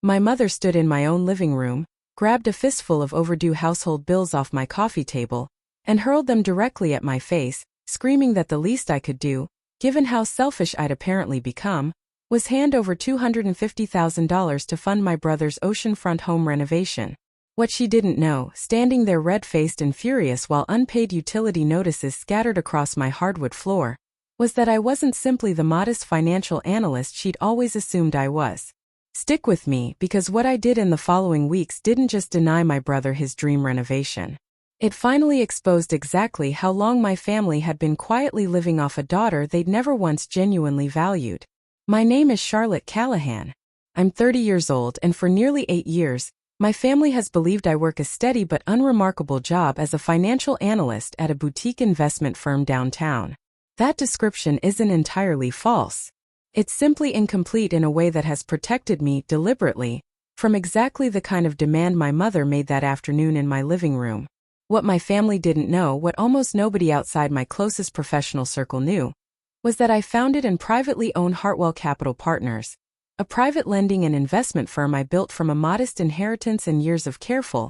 My mother stood in my own living room, grabbed a fistful of overdue household bills off my coffee table, and hurled them directly at my face, screaming that the least I could do, given how selfish I'd apparently become, was hand over $250,000 to fund my brother's oceanfront home renovation. What she didn't know, standing there red-faced and furious while unpaid utility notices scattered across my hardwood floor, was that I wasn't simply the modest financial analyst she'd always assumed I was. Stick with me, because what I did in the following weeks didn't just deny my brother his dream renovation. It finally exposed exactly how long my family had been quietly living off a daughter they'd never once genuinely valued. My name is Charlotte Callahan. I'm 30 years old, and for nearly 8 years, my family has believed I work a steady but unremarkable job as a financial analyst at a boutique investment firm downtown. That description isn't entirely false. It's simply incomplete in a way that has protected me, deliberately, from exactly the kind of demand my mother made that afternoon in my living room. What my family didn't know, what almost nobody outside my closest professional circle knew, was that I founded and privately own Hartwell Capital Partners, a private lending and investment firm I built from a modest inheritance and years of careful,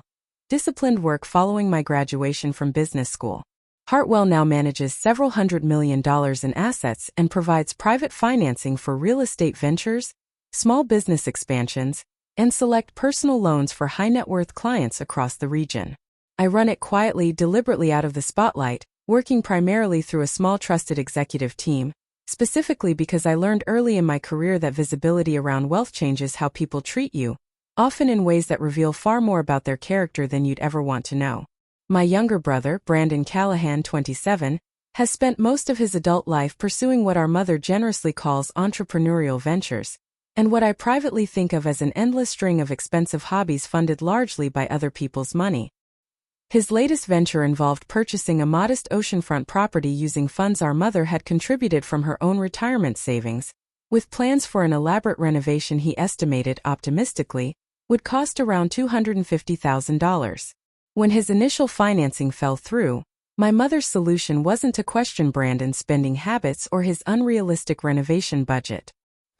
disciplined work following my graduation from business school. Hartwell now manages several $100 million in assets and provides private financing for real estate ventures, small business expansions, and select personal loans for high-net-worth clients across the region. I run it quietly, deliberately out of the spotlight, working primarily through a small trusted executive team, specifically because I learned early in my career that visibility around wealth changes how people treat you, often in ways that reveal far more about their character than you'd ever want to know. My younger brother, Brandon Callahan, 27, has spent most of his adult life pursuing what our mother generously calls entrepreneurial ventures, and what I privately think of as an endless string of expensive hobbies funded largely by other people's money. His latest venture involved purchasing a modest oceanfront property using funds our mother had contributed from her own retirement savings, with plans for an elaborate renovation he estimated, optimistically, would cost around $250,000. When his initial financing fell through, my mother's solution wasn't to question Brandon's spending habits or his unrealistic renovation budget.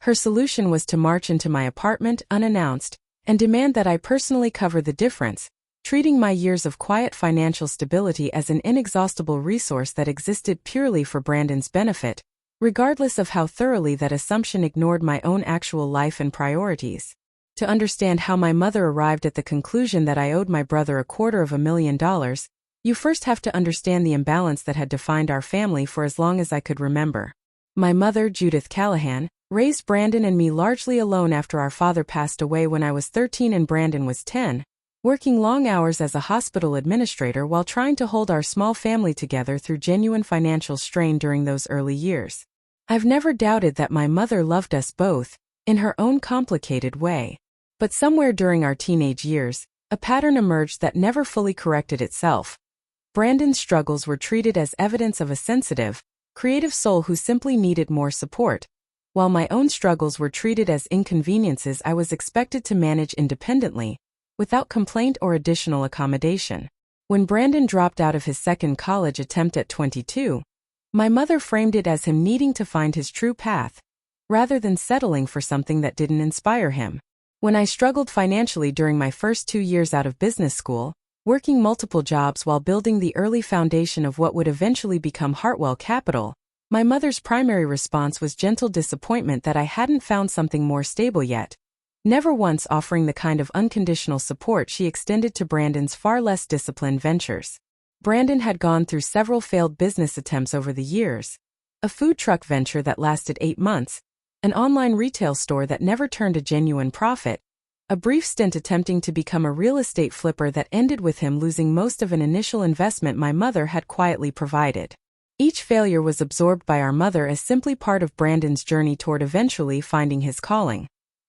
Her solution was to march into my apartment unannounced and demand that I personally cover the difference, treating my years of quiet financial stability as an inexhaustible resource that existed purely for Brandon's benefit, regardless of how thoroughly that assumption ignored my own actual life and priorities. To understand how my mother arrived at the conclusion that I owed my brother $250,000, you first have to understand the imbalance that had defined our family for as long as I could remember. My mother, Judith Callahan, raised Brandon and me largely alone after our father passed away when I was 13 and Brandon was 10, working long hours as a hospital administrator while trying to hold our small family together through genuine financial strain during those early years. I've never doubted that my mother loved us both, in her own complicated way. But somewhere during our teenage years, a pattern emerged that never fully corrected itself. Brandon's struggles were treated as evidence of a sensitive, creative soul who simply needed more support, while my own struggles were treated as inconveniences I was expected to manage independently, without complaint or additional accommodation. When Brandon dropped out of his second college attempt at 22, my mother framed it as him needing to find his true path, rather than settling for something that didn't inspire him. When I struggled financially during my first 2 years out of business school, working multiple jobs while building the early foundation of what would eventually become Hartwell Capital, my mother's primary response was gentle disappointment that I hadn't found something more stable yet, never once offering the kind of unconditional support she extended to Brandon's far less disciplined ventures. Brandon had gone through several failed business attempts over the years: a food truck venture that lasted 8 months, an online retail store that never turned a genuine profit, a brief stint attempting to become a real estate flipper that ended with him losing most of an initial investment my mother had quietly provided. Each failure was absorbed by our mother as simply part of Brandon's journey toward eventually finding his calling,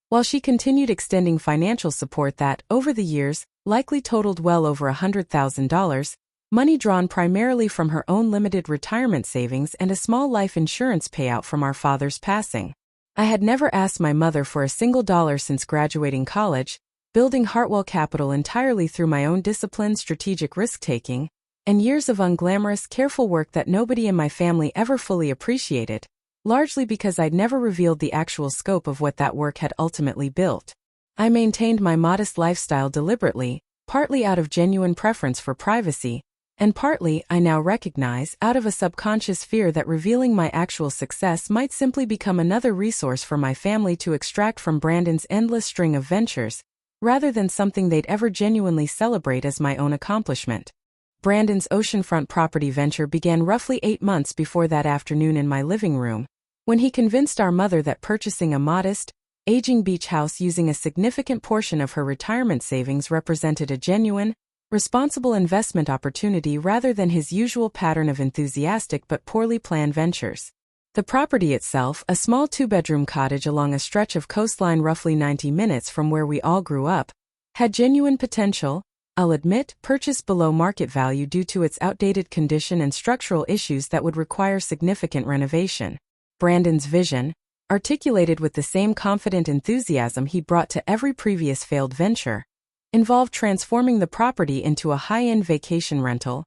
while she continued extending financial support that, over the years, likely totaled well over $100,000, money drawn primarily from her own limited retirement savings and a small life insurance payout from our father's passing. I had never asked my mother for a single dollar since graduating college, building Hartwell Capital entirely through my own disciplined strategic risk-taking, and years of unglamorous, careful work that nobody in my family ever fully appreciated, largely because I'd never revealed the actual scope of what that work had ultimately built. I maintained my modest lifestyle deliberately, partly out of genuine preference for privacy, and partly, I now recognize, out of a subconscious fear that revealing my actual success might simply become another resource for my family to extract from Brandon's endless string of ventures, rather than something they'd ever genuinely celebrate as my own accomplishment. Brandon's oceanfront property venture began roughly 8 months before that afternoon in my living room, when he convinced our mother that purchasing a modest, aging beach house using a significant portion of her retirement savings represented a genuine, responsible investment opportunity rather than his usual pattern of enthusiastic but poorly planned ventures. The property itself, a small 2-bedroom cottage along a stretch of coastline roughly 90 minutes from where we all grew up, had genuine potential, I'll admit, purchased below market value due to its outdated condition and structural issues that would require significant renovation. Brandon's vision, articulated with the same confident enthusiasm he brought to every previous failed venture, involved transforming the property into a high-end vacation rental,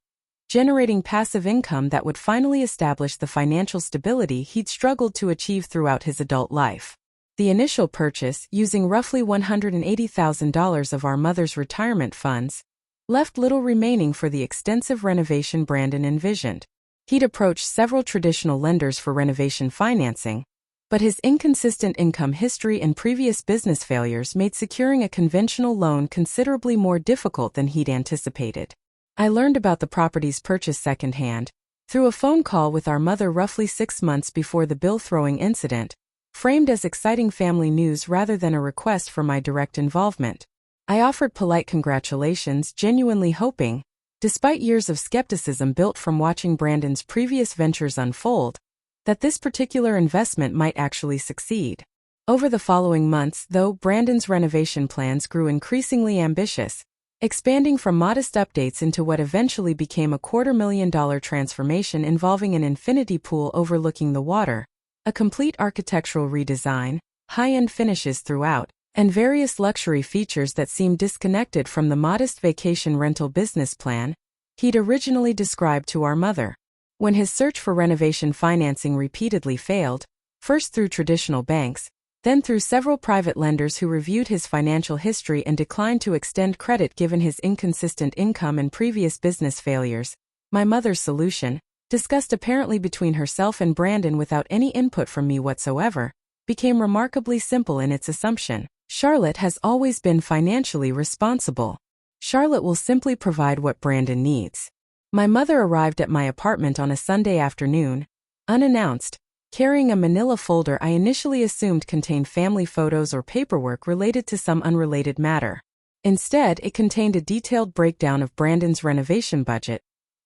generating passive income that would finally establish the financial stability he'd struggled to achieve throughout his adult life. The initial purchase, using roughly $180,000 of our mother's retirement funds, left little remaining for the extensive renovation Brandon envisioned. He'd approached several traditional lenders for renovation financing, but his inconsistent income history and previous business failures made securing a conventional loan considerably more difficult than he'd anticipated. I learned about the property's purchase secondhand, through a phone call with our mother roughly 6 months before the bill-throwing incident, framed as exciting family news rather than a request for my direct involvement. I offered polite congratulations, genuinely hoping, despite years of skepticism built from watching Brandon's previous ventures unfold, that this particular investment might actually succeed. Over the following months, though, Brandon's renovation plans grew increasingly ambitious, expanding from modest updates into what eventually became a $250,000 transformation involving an infinity pool overlooking the water, a complete architectural redesign, high-end finishes throughout, and various luxury features that seemed disconnected from the modest vacation rental business plan he'd originally described to our mother. When his search for renovation financing repeatedly failed, first through traditional banks, then through several private lenders who reviewed his financial history and declined to extend credit given his inconsistent income and previous business failures, my mother's solution, discussed apparently between herself and Brandon without any input from me whatsoever, became remarkably simple in its assumption. Charlotte has always been financially responsible. Charlotte will simply provide what Brandon needs. My mother arrived at my apartment on a Sunday afternoon, unannounced, carrying a manila folder I initially assumed contained family photos or paperwork related to some unrelated matter. Instead, it contained a detailed breakdown of Brandon's renovation budget,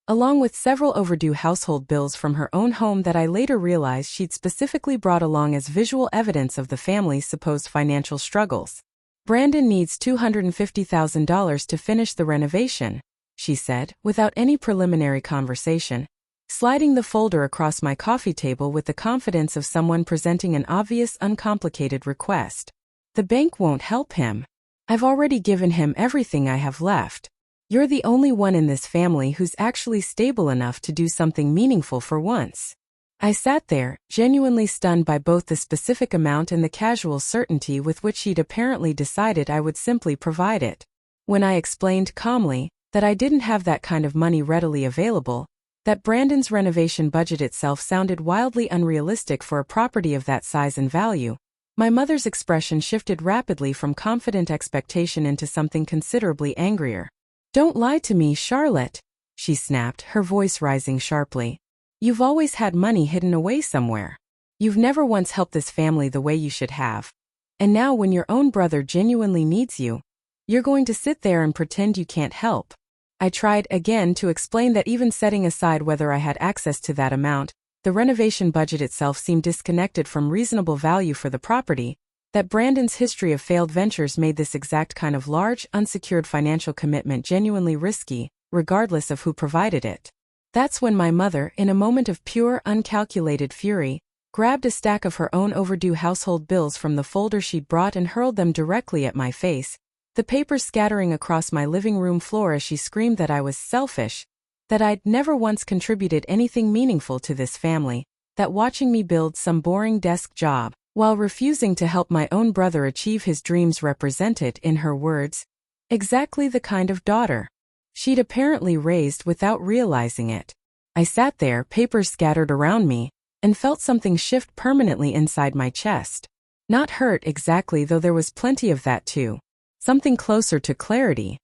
along with several overdue household bills from her own home that I later realized she'd specifically brought along as visual evidence of the family's supposed financial struggles. Brandon needs $250,000 to finish the renovation, she said, without any preliminary conversation, sliding the folder across my coffee table with the confidence of someone presenting an obvious, uncomplicated request. The bank won't help him. I've already given him everything I have left. You're the only one in this family who's actually stable enough to do something meaningful for once. I sat there, genuinely stunned by both the specific amount and the casual certainty with which she'd apparently decided I would simply provide it. When I explained calmly that I didn't have that kind of money readily available, that Brandon's renovation budget itself sounded wildly unrealistic for a property of that size and value, my mother's expression shifted rapidly from confident expectation into something considerably angrier. "Don't lie to me, Charlotte," she snapped, her voice rising sharply. "You've always had money hidden away somewhere. You've never once helped this family the way you should have. And now when your own brother genuinely needs you, you're going to sit there and pretend you can't help." I tried again to explain that even setting aside whether I had access to that amount, the renovation budget itself seemed disconnected from reasonable value for the property, that Brandon's history of failed ventures made this exact kind of large, unsecured financial commitment genuinely risky, regardless of who provided it. That's when my mother, in a moment of pure, uncalculated fury, grabbed a stack of her own overdue household bills from the folder she'd brought and hurled them directly at my face, the papers scattering across my living room floor as she screamed that I was selfish, that I'd never once contributed anything meaningful to this family, that watching me build some boring desk job while refusing to help my own brother achieve his dreams represented, in her words, exactly the kind of daughter she'd apparently raised without realizing it. I sat there, papers scattered around me, and felt something shift permanently inside my chest. Not hurt exactly, though there was plenty of that too. Something closer to clarity.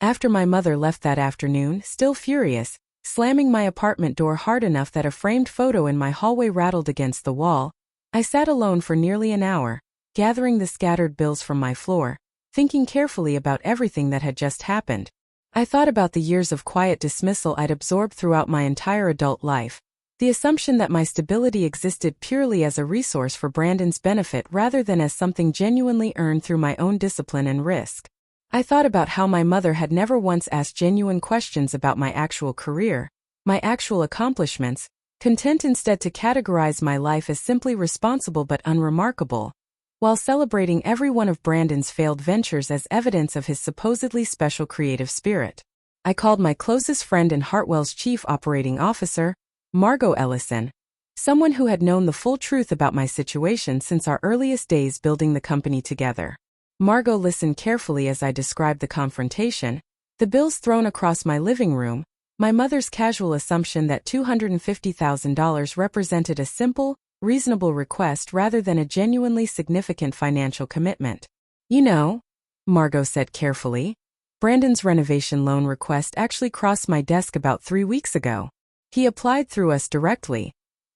After my mother left that afternoon, still furious, slamming my apartment door hard enough that a framed photo in my hallway rattled against the wall, I sat alone for nearly an hour, gathering the scattered bills from my floor, thinking carefully about everything that had just happened. I thought about the years of quiet dismissal I'd absorbed throughout my entire adult life, the assumption that my stability existed purely as a resource for Brandon's benefit rather than as something genuinely earned through my own discipline and risk. I thought about how my mother had never once asked genuine questions about my actual career, my actual accomplishments, content instead to categorize my life as simply responsible but unremarkable, while celebrating every one of Brandon's failed ventures as evidence of his supposedly special creative spirit. I called my closest friend and Hartwell's chief operating officer, Margot Ellison, someone who had known the full truth about my situation since our earliest days building the company together. Margot listened carefully as I described the confrontation, the bills thrown across my living room, my mother's casual assumption that $250,000 represented a simple, reasonable request rather than a genuinely significant financial commitment. You know, Margot said carefully, Brandon's renovation loan request actually crossed my desk about 3 weeks ago. He applied through us directly,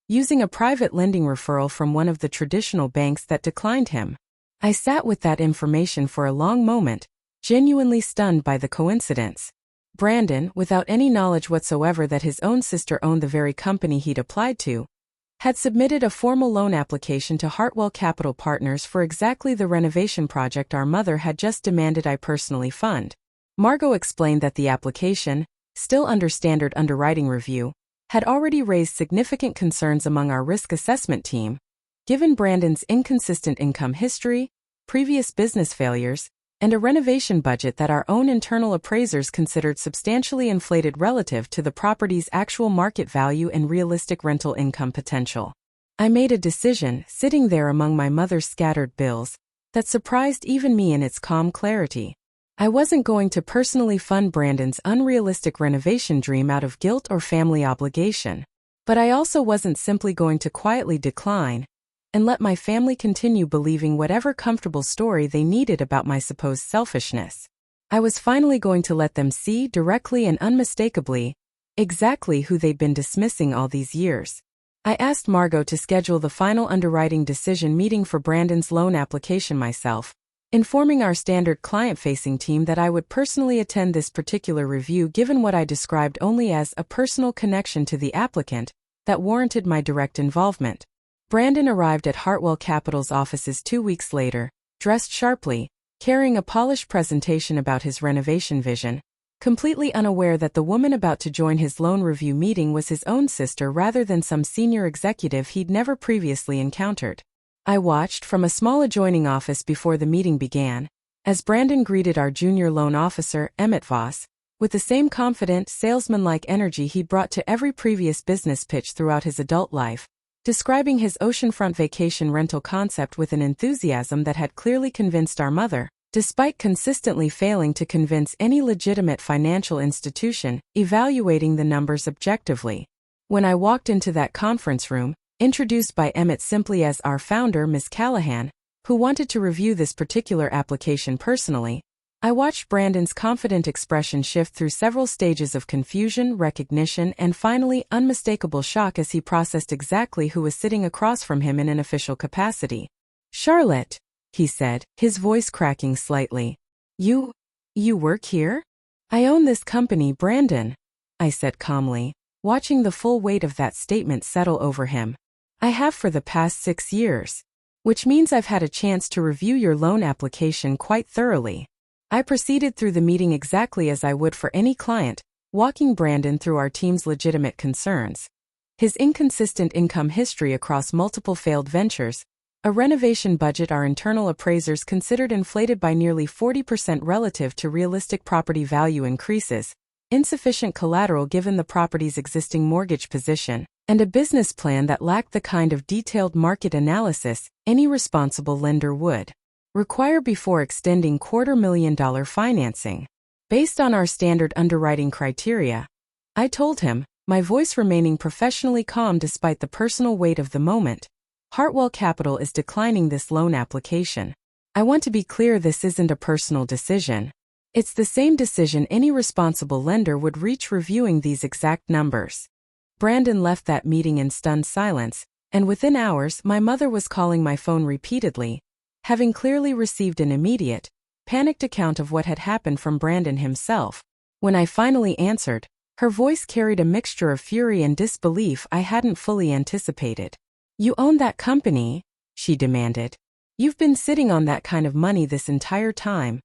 using a private lending referral from one of the traditional banks that declined him. I sat with that information for a long moment, genuinely stunned by the coincidence. Brandon, without any knowledge whatsoever that his own sister owned the very company he'd applied to, had submitted a formal loan application to Hartwell Capital Partners for exactly the renovation project our mother had just demanded I personally fund. Margot explained that the application, still under standard underwriting review, had already raised significant concerns among our risk assessment team, given Brandon's inconsistent income history, previous business failures, and a renovation budget that our own internal appraisers considered substantially inflated relative to the property's actual market value and realistic rental income potential. I made a decision, sitting there among my mother's scattered bills, that surprised even me in its calm clarity. I wasn't going to personally fund Brandon's unrealistic renovation dream out of guilt or family obligation, but I also wasn't simply going to quietly decline and let my family continue believing whatever comfortable story they needed about my supposed selfishness. I was finally going to let them see directly and unmistakably exactly who they'd been dismissing all these years. I asked Margot to schedule the final underwriting decision meeting for Brandon's loan application myself, informing our standard client-facing team that I would personally attend this particular review given what I described only as a personal connection to the applicant that warranted my direct involvement. Brandon arrived at Hartwell Capital's offices 2 weeks later, dressed sharply, carrying a polished presentation about his renovation vision, completely unaware that the woman about to join his loan review meeting was his own sister rather than some senior executive he'd never previously encountered. I watched from a small adjoining office before the meeting began, as Brandon greeted our junior loan officer, Emmett Voss, with the same confident, salesman-like energy he'd brought to every previous business pitch throughout his adult life, describing his oceanfront vacation rental concept with an enthusiasm that had clearly convinced our mother, despite consistently failing to convince any legitimate financial institution, evaluating the numbers objectively. When I walked into that conference room, introduced by Emmett simply as our founder, Ms. Callahan, who wanted to review this particular application personally, I watched Brandon's confident expression shift through several stages of confusion, recognition, and finally unmistakable shock as he processed exactly who was sitting across from him in an official capacity. "Charlotte," he said, his voice cracking slightly. You work here?" "I own this company, Brandon," I said calmly, watching the full weight of that statement settle over him. "I have for the past 6 years. Which means I've had a chance to review your loan application quite thoroughly." I proceeded through the meeting exactly as I would for any client, walking Brandon through our team's legitimate concerns. His inconsistent income history across multiple failed ventures, a renovation budget our internal appraisers considered inflated by nearly 40% relative to realistic property value increases, insufficient collateral given the property's existing mortgage position, and a business plan that lacked the kind of detailed market analysis any responsible lender would require before extending $250,000 financing. Based on our standard underwriting criteria, I told him, my voice remaining professionally calm despite the personal weight of the moment, Hartwell Capital is declining this loan application. I want to be clear, this isn't a personal decision. It's the same decision any responsible lender would reach reviewing these exact numbers. Brandon left that meeting in stunned silence, and within hours my mother was calling my phone repeatedly, having clearly received an immediate, panicked account of what had happened from Brandon himself. When I finally answered, her voice carried a mixture of fury and disbelief I hadn't fully anticipated. "You own that company?" she demanded. "You've been sitting on that kind of money this entire time,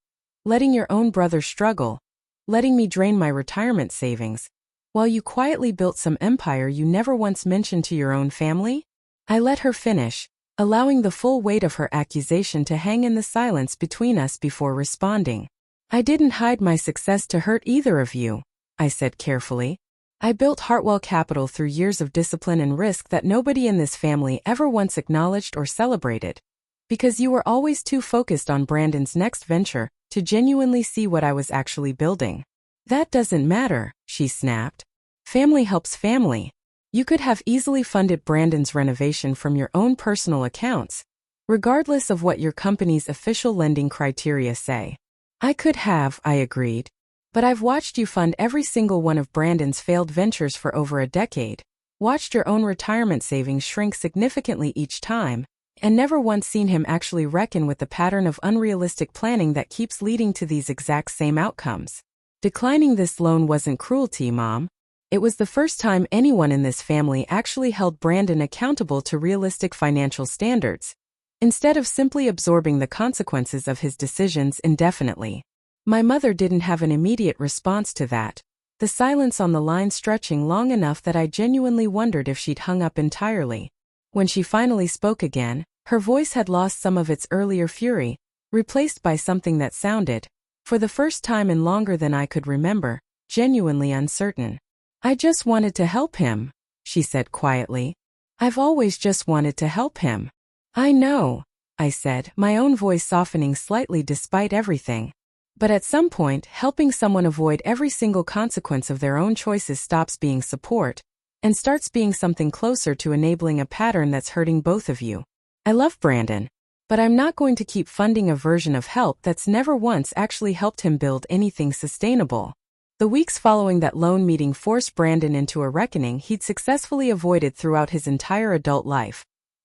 letting your own brother struggle, letting me drain my retirement savings, while you quietly built some empire you never once mentioned to your own family?" I let her finish, allowing the full weight of her accusation to hang in the silence between us before responding. "I didn't hide my success to hurt either of you," I said carefully. "I built Hartwell Capital through years of discipline and risk that nobody in this family ever once acknowledged or celebrated, because you were always too focused on Brandon's next venture to genuinely see what I was actually building." "That doesn't matter," she snapped. "Family helps family. You could have easily funded Brandon's renovation from your own personal accounts, regardless of what your company's official lending criteria say." "I could have," I agreed. "But I've watched you fund every single one of Brandon's failed ventures for over a decade, watched your own retirement savings shrink significantly each time, and never once seen him actually reckon with the pattern of unrealistic planning that keeps leading to these exact same outcomes. Declining this loan wasn't cruelty, Mom. It was the first time anyone in this family actually held Brandon accountable to realistic financial standards, instead of simply absorbing the consequences of his decisions indefinitely." My mother didn't have an immediate response to that, the silence on the line stretching long enough that I genuinely wondered if she'd hung up entirely. When she finally spoke again, her voice had lost some of its earlier fury, replaced by something that sounded, for the first time in longer than I could remember, genuinely uncertain. "I just wanted to help him," she said quietly. "I've always just wanted to help him." "I know," I said, my own voice softening slightly despite everything. "But at some point, helping someone avoid every single consequence of their own choices stops being support and starts being something closer to enabling a pattern that's hurting both of you. I love Brandon, but I'm not going to keep funding a version of help that's never once actually helped him build anything sustainable." The weeks following that loan meeting forced Brandon into a reckoning he'd successfully avoided throughout his entire adult life,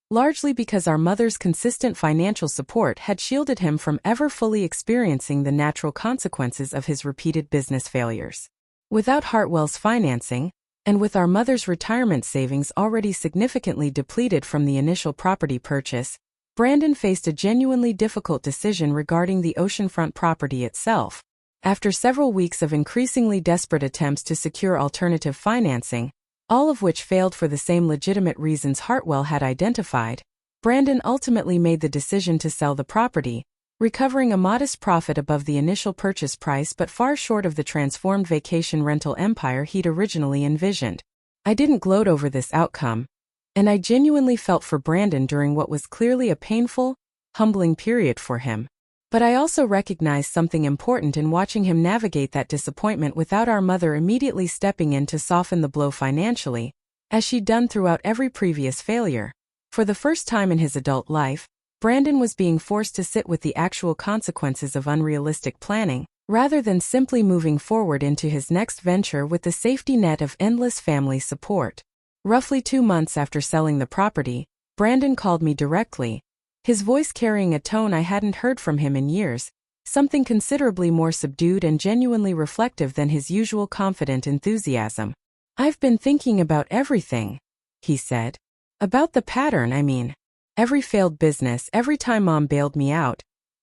largely because our mother's consistent financial support had shielded him from ever fully experiencing the natural consequences of his repeated business failures. Without Hartwell's financing, and with our mother's retirement savings already significantly depleted from the initial property purchase, Brandon faced a genuinely difficult decision regarding the Oceanfront property itself. After several weeks of increasingly desperate attempts to secure alternative financing, all of which failed for the same legitimate reasons Hartwell had identified, Brandon ultimately made the decision to sell the property, recovering a modest profit above the initial purchase price but far short of the transformed vacation rental empire he'd originally envisioned. I didn't gloat over this outcome, and I genuinely felt for Brandon during what was clearly a painful, humbling period for him. But I also recognized something important in watching him navigate that disappointment without our mother immediately stepping in to soften the blow financially, as she'd done throughout every previous failure. For the first time in his adult life, Brandon was being forced to sit with the actual consequences of unrealistic planning, rather than simply moving forward into his next venture with the safety net of endless family support. Roughly 2 months after selling the property, Brandon called me directly, his voice carrying a tone I hadn't heard from him in years, something considerably more subdued and genuinely reflective than his usual confident enthusiasm. "I've been thinking about everything," he said. "About the pattern, I mean. Every failed business, every time Mom bailed me out,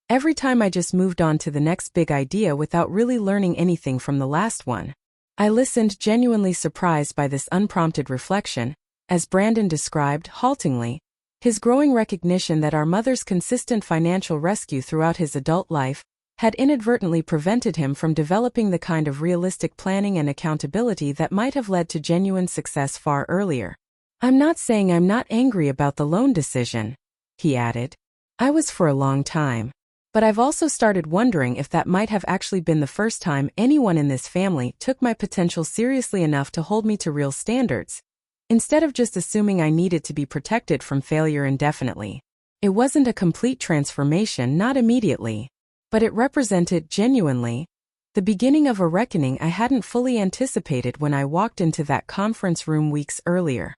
every time I just moved on to the next big idea without really learning anything from the last one." I listened, genuinely surprised by this unprompted reflection, as Brandon described, haltingly, his growing recognition that our mother's consistent financial rescue throughout his adult life had inadvertently prevented him from developing the kind of realistic planning and accountability that might have led to genuine success far earlier. "I'm not saying I'm not angry about the loan decision," he added. "I was for a long time. But I've also started wondering if that might have actually been the first time anyone in this family took my potential seriously enough to hold me to real standards, instead of just assuming I needed to be protected from failure indefinitely." It wasn't a complete transformation, not immediately. But it represented, genuinely, the beginning of a reckoning I hadn't fully anticipated when I walked into that conference room weeks earlier.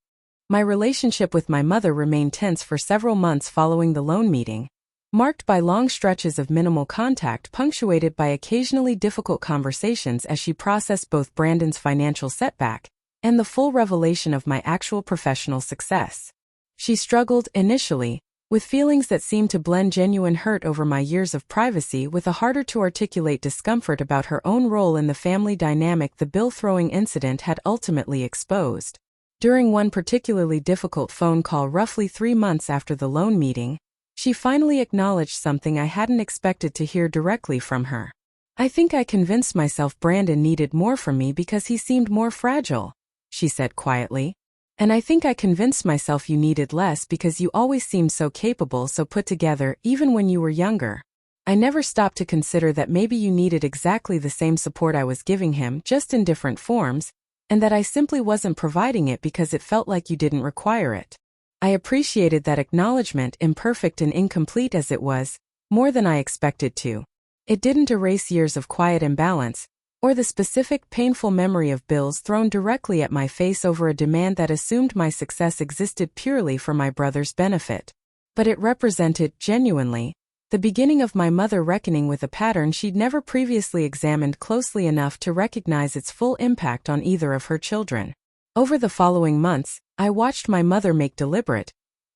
My relationship with my mother remained tense for several months following the loan meeting, marked by long stretches of minimal contact punctuated by occasionally difficult conversations as she processed both Brandon's financial setback and the full revelation of my actual professional success. She struggled, initially, with feelings that seemed to blend genuine hurt over my years of privacy with a harder-to-articulate discomfort about her own role in the family dynamic the bill-throwing incident had ultimately exposed. During one particularly difficult phone call roughly 3 months after the loan meeting, she finally acknowledged something I hadn't expected to hear directly from her. "I think I convinced myself Brandon needed more from me because he seemed more fragile," she said quietly. "And I think I convinced myself you needed less because you always seemed so capable, so put together, even when you were younger. I never stopped to consider that maybe you needed exactly the same support I was giving him, just in different forms, and that I simply wasn't providing it because it felt like you didn't require it." I appreciated that acknowledgement, imperfect and incomplete as it was, more than I expected to. It didn't erase years of quiet imbalance, or the specific painful memory of bills thrown directly at my face over a demand that assumed my success existed purely for my brother's benefit. But it represented, genuinely, the beginning of my mother reckoning with a pattern she'd never previously examined closely enough to recognize its full impact on either of her children. Over the following months, I watched my mother make deliberate,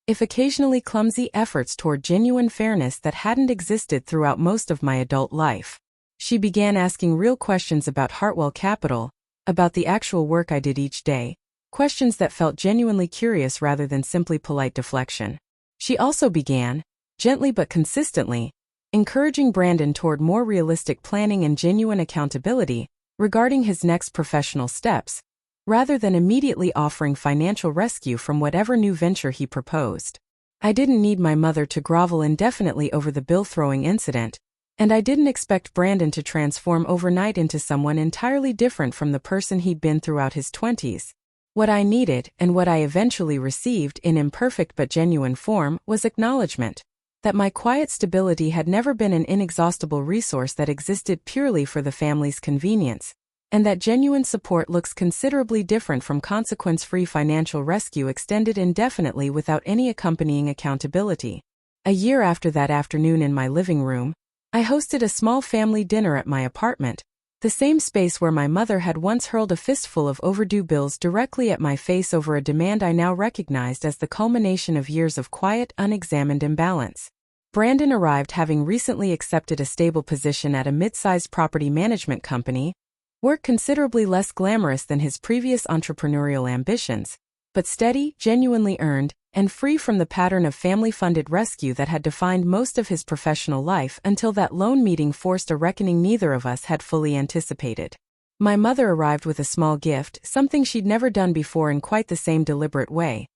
if occasionally clumsy, efforts toward genuine fairness that hadn't existed throughout most of my adult life. She began asking real questions about Hartwell Capital, about the actual work I did each day, questions that felt genuinely curious rather than simply polite deflection. She also began, gently but consistently, encouraging Brandon toward more realistic planning and genuine accountability regarding his next professional steps, rather than immediately offering financial rescue from whatever new venture he proposed. I didn't need my mother to grovel indefinitely over the bill-throwing incident, and I didn't expect Brandon to transform overnight into someone entirely different from the person he'd been throughout his 20s. What I needed, and what I eventually received in imperfect but genuine form, was acknowledgement that my quiet stability had never been an inexhaustible resource that existed purely for the family's convenience, and that genuine support looks considerably different from consequence-free financial rescue extended indefinitely without any accompanying accountability. A year after that afternoon in my living room, I hosted a small family dinner at my apartment, the same space where my mother had once hurled a fistful of overdue bills directly at my face over a demand I now recognized as the culmination of years of quiet, unexamined imbalance. Brandon arrived having recently accepted a stable position at a mid-sized property management company, work considerably less glamorous than his previous entrepreneurial ambitions, but steady, genuinely earned, and free from the pattern of family-funded rescue that had defined most of his professional life until that loan meeting forced a reckoning neither of us had fully anticipated. My mother arrived with a small gift, something she'd never done before in quite the same deliberate way.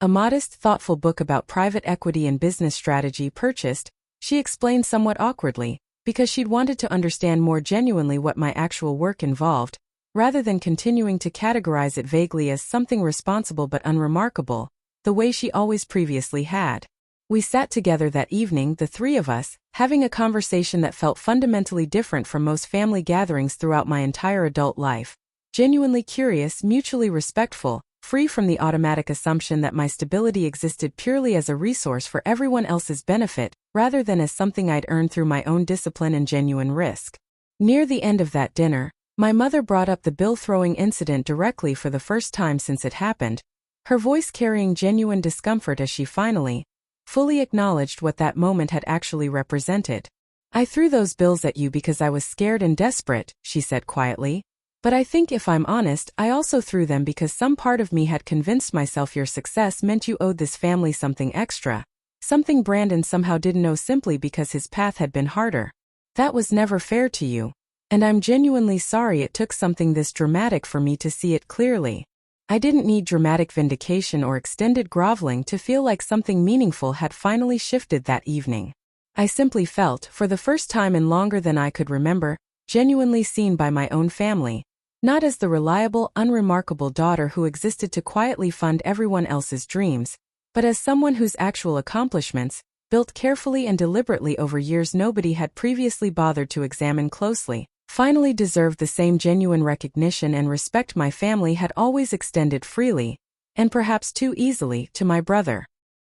A modest, thoughtful book about private equity and business strategy purchased, she explained somewhat awkwardly, because she'd wanted to understand more genuinely what my actual work involved, rather than continuing to categorize it vaguely as something responsible but unremarkable, the way she always previously had. We sat together that evening, the three of us, having a conversation that felt fundamentally different from most family gatherings throughout my entire adult life. Genuinely curious, mutually respectful, free from the automatic assumption that my stability existed purely as a resource for everyone else's benefit, rather than as something I'd earned through my own discipline and genuine risk. Near the end of that dinner, my mother brought up the bill-throwing incident directly for the first time since it happened, her voice carrying genuine discomfort as she finally, fully acknowledged what that moment had actually represented. "I threw those bills at you because I was scared and desperate," she said quietly. "But I think if I'm honest, I also threw them because some part of me had convinced myself your success meant you owed this family something extra, something Brandon somehow didn't know simply because his path had been harder." That was never fair to you. And I'm genuinely sorry it took something this dramatic for me to see it clearly. I didn't need dramatic vindication or extended groveling to feel like something meaningful had finally shifted that evening. I simply felt, for the first time in longer than I could remember, genuinely seen by my own family, not as the reliable, unremarkable daughter who existed to quietly fund everyone else's dreams, but as someone whose actual accomplishments, built carefully and deliberately over years nobody had previously bothered to examine closely, finally deserved the same genuine recognition and respect my family had always extended freely, and perhaps too easily, to my brother.